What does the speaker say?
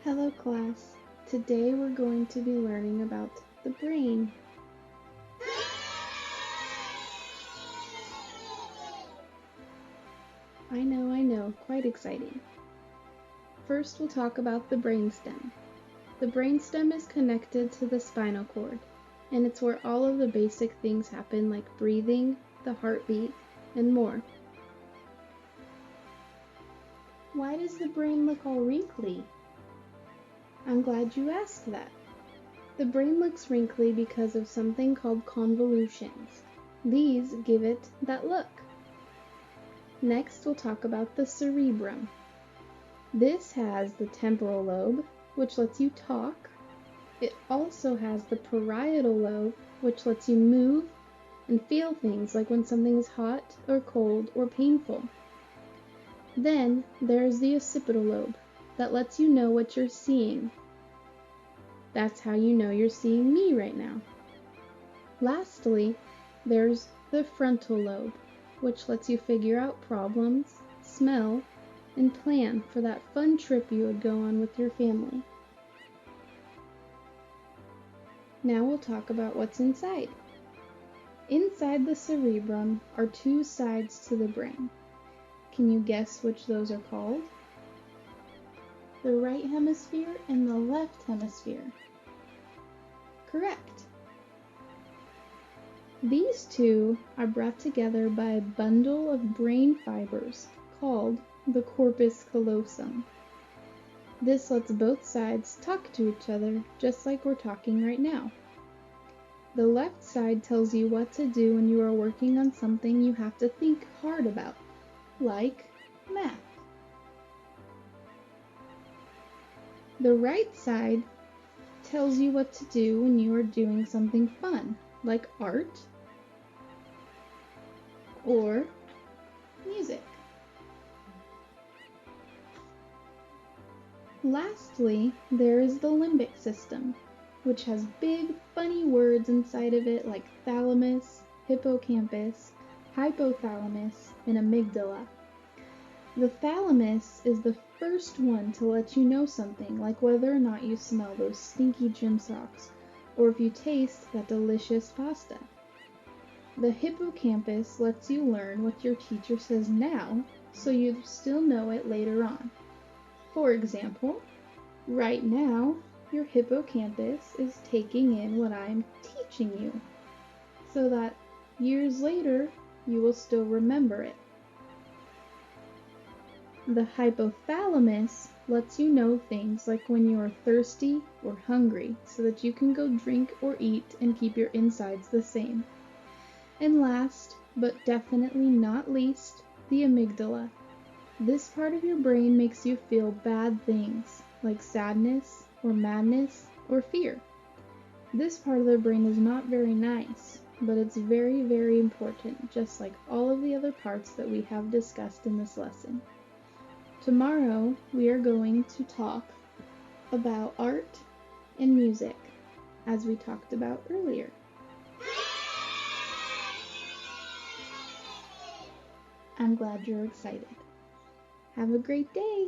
Hello class. Today we're going to be learning about the brain. I know, quite exciting. First we'll talk about the brainstem. The brainstem is connected to the spinal cord, and it's where all of the basic things happen like breathing, the heartbeat, and more. Why does the brain look all wrinkly? I'm glad you asked that. The brain looks wrinkly because of something called convolutions. These give it that look. Next, we'll talk about the cerebrum. This has the temporal lobe, which lets you talk. It also has the parietal lobe, which lets you move and feel things like when something is hot or cold or painful. Then there's the occipital lobe that lets you know what you're seeing. That's how you know you're seeing me right now. Lastly, there's the frontal lobe, which lets you figure out problems, smell, and plan for that fun trip you would go on with your family. Now we'll talk about what's inside. Inside the cerebrum are two sides to the brain. Can you guess which those are called? The right hemisphere and the left hemisphere. Correct. These two are brought together by a bundle of brain fibers called the corpus callosum. This lets both sides talk to each other just like we're talking right now. The left side tells you what to do when you are working on something you have to think hard about, like math. The right side tells you what to do when you are doing something fun, like art or music. Lastly, there is the limbic system, which has big, funny words inside of it like thalamus, hippocampus, hypothalamus, and amygdala. The thalamus is the first one to let you know something, like whether or not you smell those stinky gym socks, or if you taste that delicious pasta. The hippocampus lets you learn what your teacher says now, so you still know it later on. For example, right now, your hippocampus is taking in what I am teaching you, so that years later, you will still remember it. The hypothalamus lets you know things like when you are thirsty or hungry so that you can go drink or eat and keep your insides the same. And last, but definitely not least, the amygdala. This part of your brain makes you feel bad things like sadness or madness or fear. This part of the brain is not very nice, but it's very, very important, just like all of the other parts that we have discussed in this lesson. Tomorrow, we are going to talk about art and music, as we talked about earlier. I'm glad you're excited. Have a great day!